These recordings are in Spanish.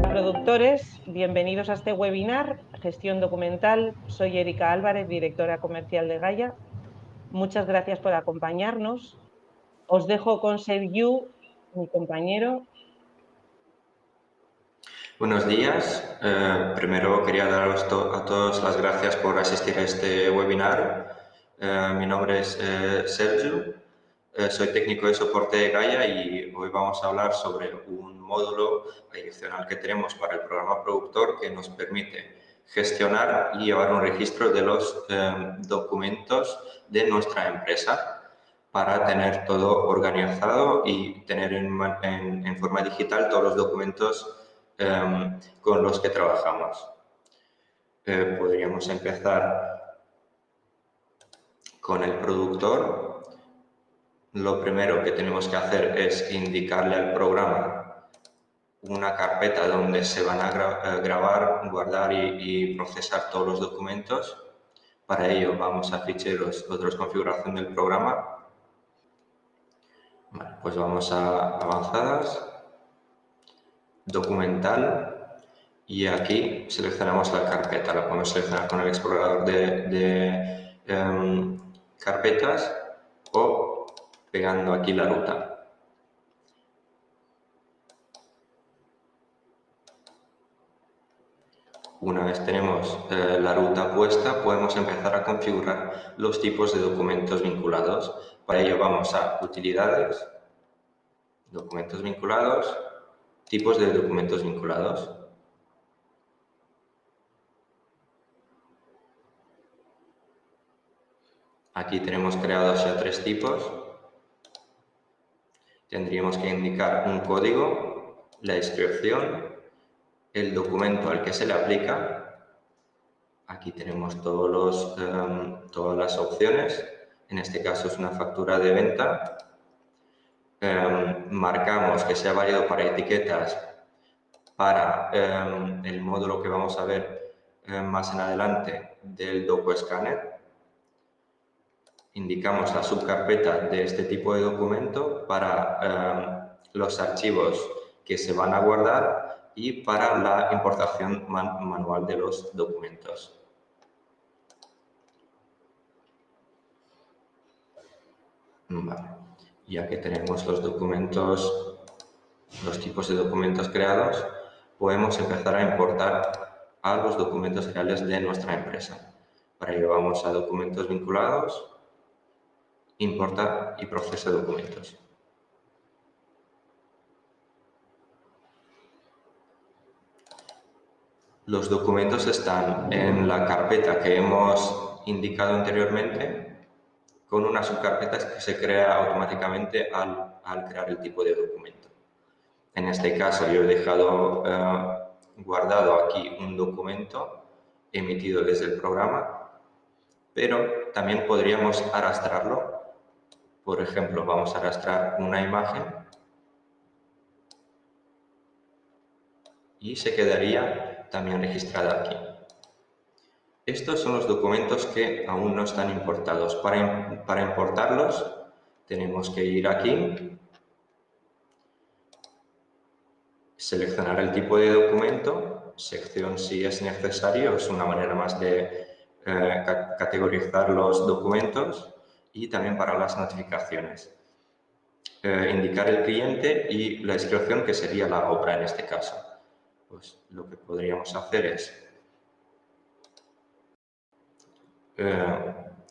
Productores, bienvenidos a este webinar, Gestión Documental. Soy Erika Álvarez, directora comercial de Gaia. Muchas gracias por acompañarnos. Os dejo con Sergiu, mi compañero. Buenos días. Primero quería daros a todos las gracias por asistir a este webinar. Mi nombre es Sergiu. Soy técnico de soporte de Gaia y hoy vamos a hablar sobre un módulo adicional que tenemos para el programa productor que nos permite gestionar y llevar un registro de los documentos de nuestra empresa para tener todo organizado y tener en forma digital todos los documentos con los que trabajamos. Podríamos empezar con el productor. Lo primero que tenemos que hacer es indicarle al programa una carpeta donde se van a grabar, guardar y procesar todos los documentos. Para ello vamos a ficheros, otros configuración del programa. Vale, pues vamos a avanzadas, documental y aquí seleccionamos la carpeta. La podemos seleccionar con el explorador de carpetas o pegando aquí la ruta. Una vez tenemos la ruta puesta, podemos empezar a configurar los tipos de documentos vinculados. Para ello vamos a Utilidades, Documentos vinculados, Tipos de documentos vinculados. Aquí tenemos creados ya 3 tipos. Tendríamos que indicar un código, la descripción, el documento al que se le aplica. Aquí tenemos todas las opciones. En este caso es una factura de venta. Marcamos que sea válido para etiquetas para el módulo que vamos a ver más en adelante del DocuScanner. Indicamos la subcarpeta de este tipo de documento para los archivos que se van a guardar y para la importación manual de los documentos. Vale. Ya que tenemos los documentos, los tipos de documentos creados, podemos empezar a importar a los documentos reales de nuestra empresa. Para ello vamos a Documentos vinculados, Importar y Procesa documentos. Los documentos están en la carpeta que hemos indicado anteriormente, con una subcarpeta que se crea automáticamente al crear el tipo de documento. En este caso yo he dejado guardado aquí un documento emitido desde el programa, pero también podríamos arrastrarlo. Por ejemplo, vamos a arrastrar una imagen y se quedaría también registrada aquí. Estos son los documentos que aún no están importados. Para importarlos tenemos que ir aquí, seleccionar el tipo de documento, sección si es necesario, es una manera más de categorizar los documentos y también para las notificaciones. Indicar el cliente y la descripción que sería la obra en este caso. Pues lo que podríamos hacer es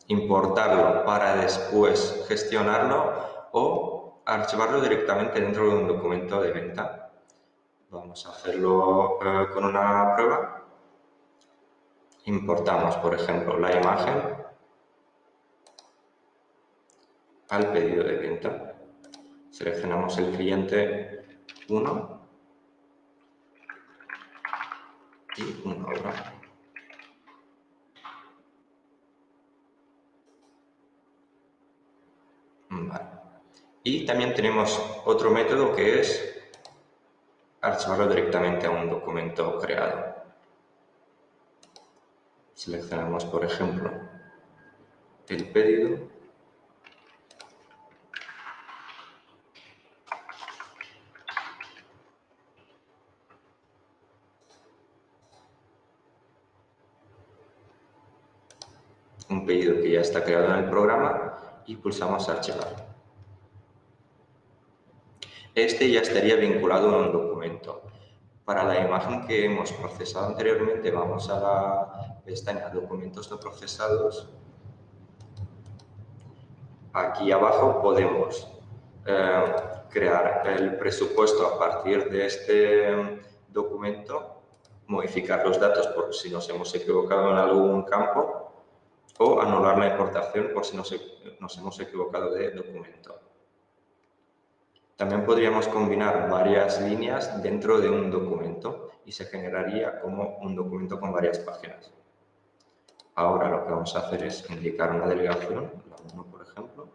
importarlo para después gestionarlo o archivarlo directamente dentro de un documento de venta. Vamos a hacerlo con una prueba. Importamos, por ejemplo, la imagen al pedido de venta. Seleccionamos el cliente 1 y una obra. Vale. Y también tenemos otro método que es archivarlo directamente a un documento creado. Seleccionamos, por ejemplo, el pedido un pedido que ya está creado en el programa y pulsamos archivar. Este ya estaría vinculado a un documento. Para la imagen que hemos procesado anteriormente, vamos a la pestaña Documentos no procesados. Aquí abajo podemos crear el presupuesto a partir de este documento, modificar los datos por si nos hemos equivocado en algún campo o anular la importación por si nos hemos equivocado de documento. También podríamos combinar varias líneas dentro de un documento y se generaría como un documento con varias páginas. Ahora lo que vamos a hacer es indicar una delegación, la 1 por ejemplo,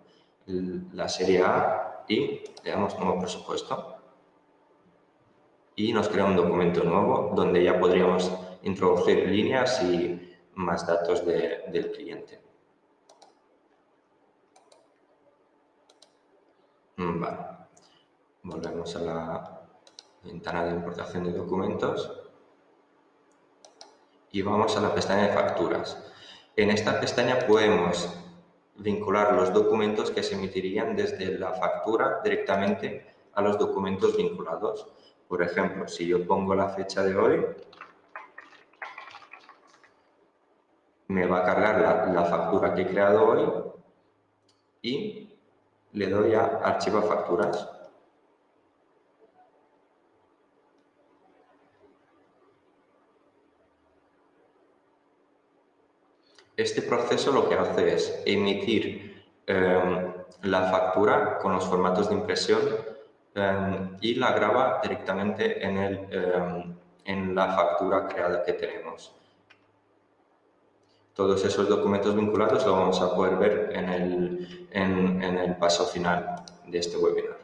la serie A y le damos nuevo presupuesto. Y nos crea un documento nuevo donde ya podríamos introducir líneas y más datos del cliente. Vale. Volvemos a la ventana de importación de documentos y vamos a la pestaña de facturas. En esta pestaña podemos vincular los documentos que se emitirían desde la factura directamente a los documentos vinculados. Por ejemplo, si yo pongo la fecha de hoy, me va a cargar la factura que he creado hoy y le doy a Archivar facturas. Este proceso lo que hace es emitir la factura con los formatos de impresión y la graba directamente en la factura creada que tenemos. Todos esos documentos vinculados lo vamos a poder ver en el paso final de este webinar.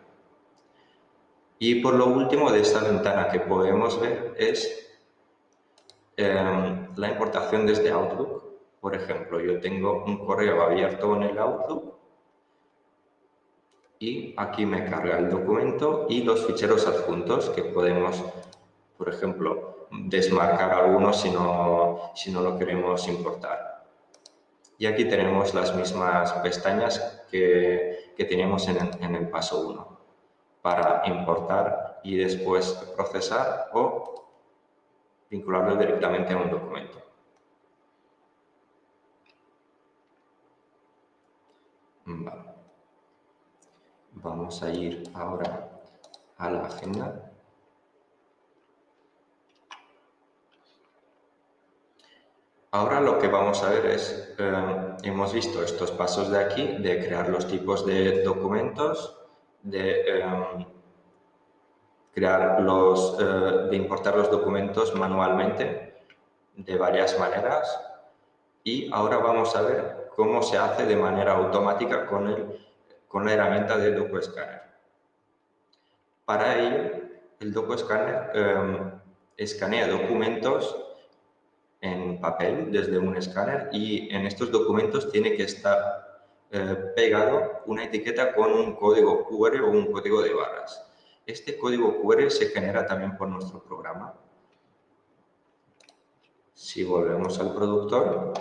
Y por lo último de esta ventana que podemos ver es la importación desde Outlook. Por ejemplo, yo tengo un correo abierto en el Outlook y aquí me carga el documento y los ficheros adjuntos que podemos, por ejemplo, desmarcar algunos si no lo queremos importar. Y aquí tenemos las mismas pestañas que teníamos en el paso 1 para importar y después procesar o vincularlo directamente a un documento. Vale. Vamos a ir ahora a la agenda. Ahora lo que vamos a ver es, hemos visto estos pasos de aquí, de crear los tipos de documentos, de importar los documentos manualmente de varias maneras y ahora vamos a ver cómo se hace de manera automática con la herramienta de DocuScanner. Para ello, el DocuScanner escanea documentos en papel desde un escáner y en estos documentos tiene que estar pegado una etiqueta con un código QR o un código de barras. Este código QR se genera también por nuestro programa. Si volvemos al productor,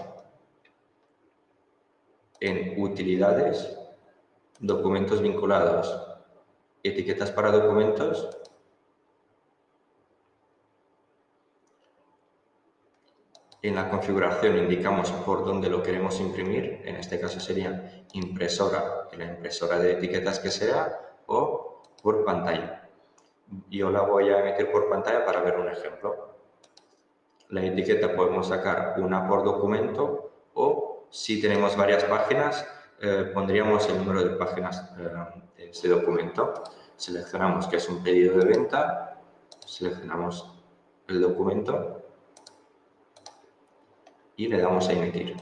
en utilidades, documentos vinculados, etiquetas para documentos, en la configuración indicamos por dónde lo queremos imprimir, en este caso sería impresora, en la impresora de etiquetas que sea, o por pantalla. Yo la voy a emitir por pantalla para ver un ejemplo. La etiqueta podemos sacar una por documento o, si tenemos varias páginas, pondríamos el número de páginas de ese documento. Seleccionamos que es un pedido de venta, seleccionamos el documento y le damos a emitir.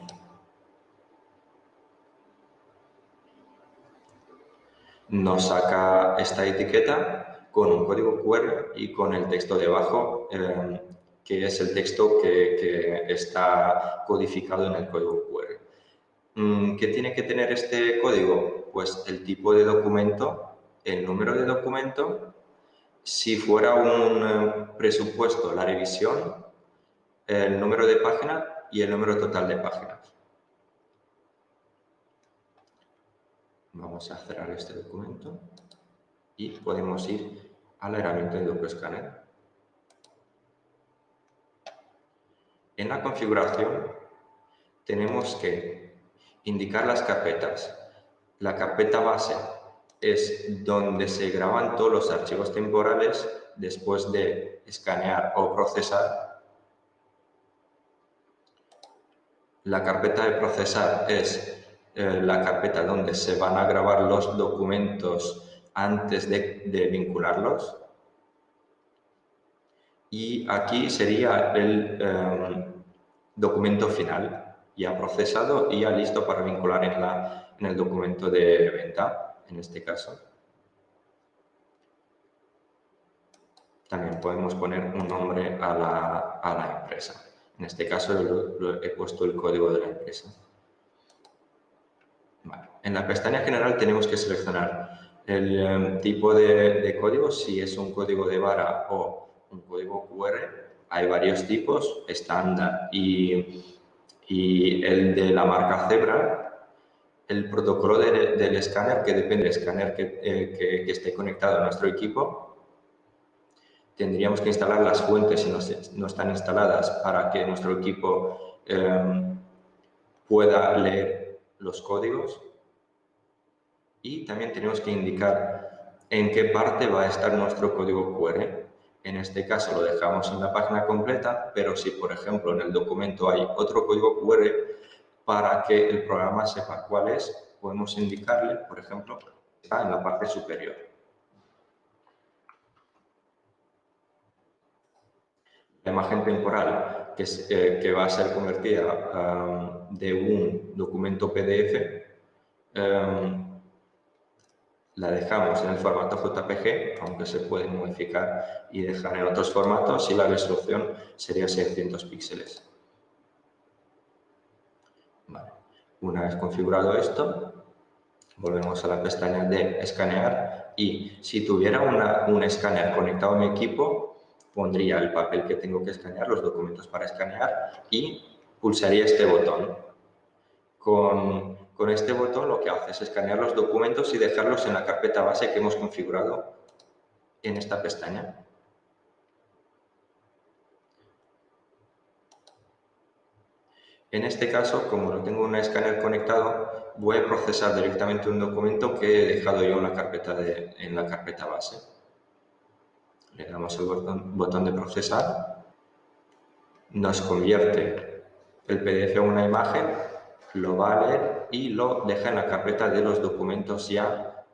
Nos saca esta etiqueta con un código QR y con el texto debajo, que es el texto que está codificado en el código QR. ¿Qué tiene que tener este código? Pues el tipo de documento, el número de documento, si fuera un presupuesto, la revisión, el número de página y el número total de páginas. Vamos a cerrar este documento y podemos ir a la herramienta de DocuScanner. En la configuración tenemos que indicar las carpetas. La carpeta base es donde se graban todos los archivos temporales después de escanear o procesar. La carpeta de procesar es la carpeta donde se van a grabar los documentos antes de vincularlos. Y aquí sería el documento final, ya procesado y ya listo para vincular en el documento de venta, en este caso. También podemos poner un nombre a la empresa. En este caso he puesto el código de la empresa. Vale. En la pestaña general tenemos que seleccionar el tipo de código, si es un código de barra o un código QR. Hay varios tipos, estándar y el de la marca Zebra. El protocolo del escáner, que depende del escáner que esté conectado a nuestro equipo. Tendríamos que instalar las fuentes si no están instaladas para que nuestro equipo pueda leer los códigos. Y también tenemos que indicar en qué parte va a estar nuestro código QR. En este caso lo dejamos en la página completa, pero si, por ejemplo, en el documento hay otro código QR, para que el programa sepa cuál es, podemos indicarle, por ejemplo, está en la parte superior. La imagen temporal que va a ser convertida de un documento PDF la dejamos en el formato JPG, aunque se puede modificar y dejar en otros formatos, y la resolución sería 600 píxeles. Vale. Una vez configurado esto, volvemos a la pestaña de escanear y si tuviera un escáner conectado a mi equipo, pondría el papel que tengo que escanear, los documentos para escanear y pulsaría este botón. Con este botón lo que hace es escanear los documentos y dejarlos en la carpeta base que hemos configurado en esta pestaña. En este caso, como no tengo un escáner conectado, voy a procesar directamente un documento que he dejado yo en la carpeta base. Le damos el botón de procesar, nos convierte el PDF en una imagen, lo va a leer y lo deja en la carpeta de los documentos ya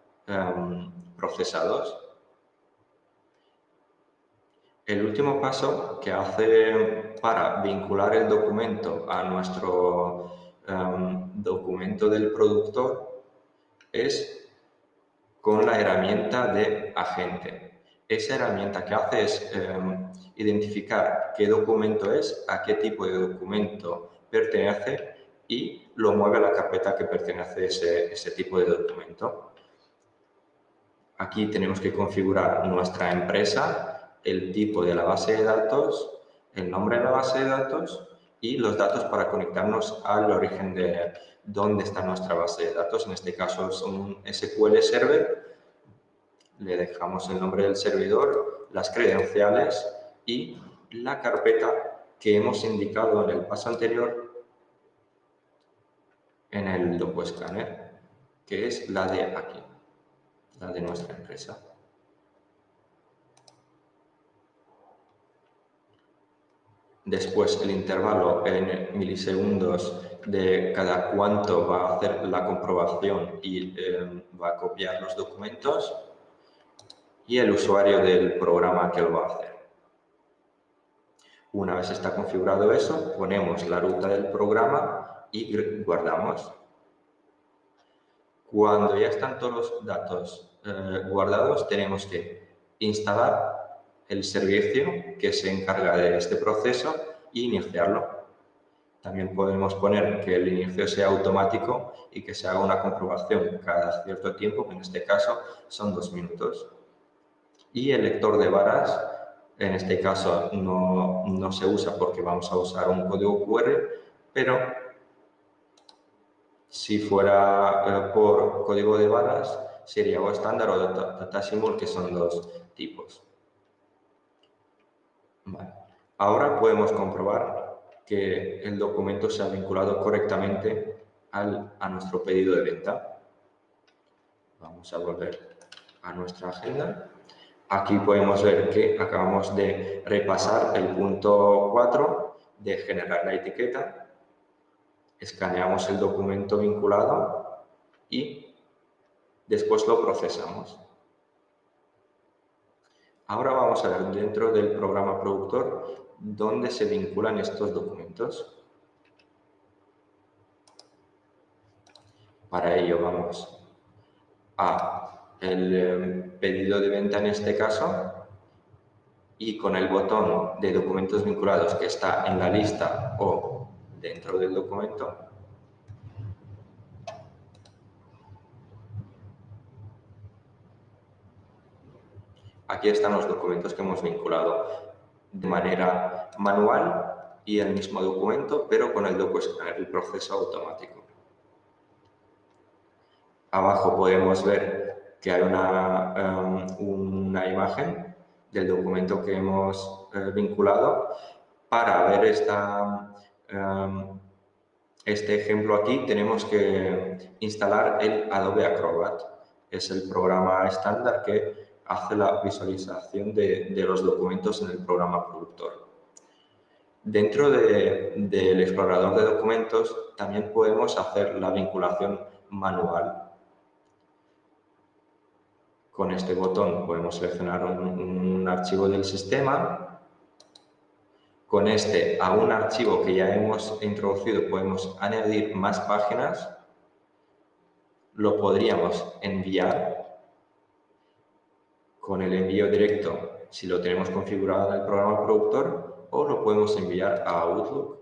procesados. El último paso que hace para vincular el documento a nuestro documento del productor es con la herramienta de agente. Esa herramienta que hace es identificar qué documento es, a qué tipo de documento pertenece y lo mueve a la carpeta que pertenece a ese tipo de documento. Aquí tenemos que configurar nuestra empresa, el tipo de la base de datos, el nombre de la base de datos y los datos para conectarnos al origen de dónde está nuestra base de datos. En este caso es un SQL Server. Le dejamos el nombre del servidor, las credenciales y la carpeta que hemos indicado en el paso anterior en el DocuScanner, que es la de aquí, la de nuestra empresa. Después el intervalo en milisegundos de cada cuánto va a hacer la comprobación y va a copiar los documentos y el usuario del programa que lo va a hacer. Una vez está configurado eso, ponemos la ruta del programa y guardamos. Cuando ya están todos los datos guardados, tenemos que instalar el servicio que se encarga de este proceso e iniciarlo. También podemos poner que el inicio sea automático y que se haga una comprobación cada cierto tiempo, que en este caso son 2 minutos. Y el lector de varas, en este caso no se usa porque vamos a usar un código QR, pero Si fuera por código de barras, sería o estándar o Datasimul, que son dos tipos. Vale. Ahora podemos comprobar que el documento se ha vinculado correctamente a nuestro pedido de venta. Vamos a volver a nuestra agenda. Aquí podemos ver que acabamos de repasar el punto 4 de generar la etiqueta. Escaneamos el documento vinculado y después lo procesamos. Ahora vamos a ver dentro del programa productor dónde se vinculan estos documentos. Para ello vamos a el pedido de venta en este caso y con el botón de documentos vinculados que está en la lista o dentro del documento, aquí están los documentos que hemos vinculado de manera manual y el mismo documento, pero con el DocuScanner, el proceso automático. Abajo podemos ver que hay una imagen del documento que hemos vinculado. Para ver este ejemplo aquí tenemos que instalar el Adobe Acrobat. Es el programa estándar que hace la visualización de los documentos en el programa productor. Dentro del explorador de documentos también podemos hacer la vinculación manual. Con este botón podemos seleccionar un archivo del sistema. Con este, a un archivo que ya hemos introducido, podemos añadir más páginas. Lo podríamos enviar con el envío directo si lo tenemos configurado en el programa productor, o lo podemos enviar a Outlook.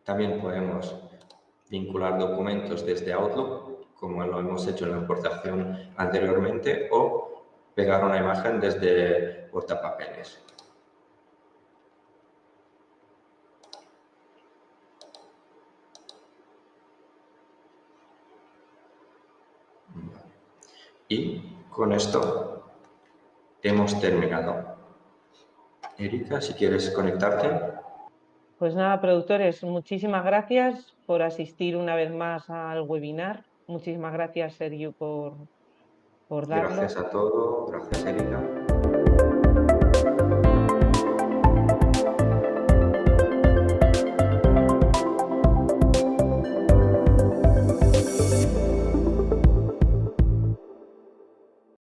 También podemos vincular documentos desde Outlook, como lo hemos hecho en la importación anteriormente, o pegar una imagen desde portapapeles. Y con esto hemos terminado. Erika, si quieres conectarte. Pues nada, productores, muchísimas gracias por asistir una vez más al webinar. Muchísimas gracias, Sergio, por darlo. Gracias a todos. Gracias, Erika.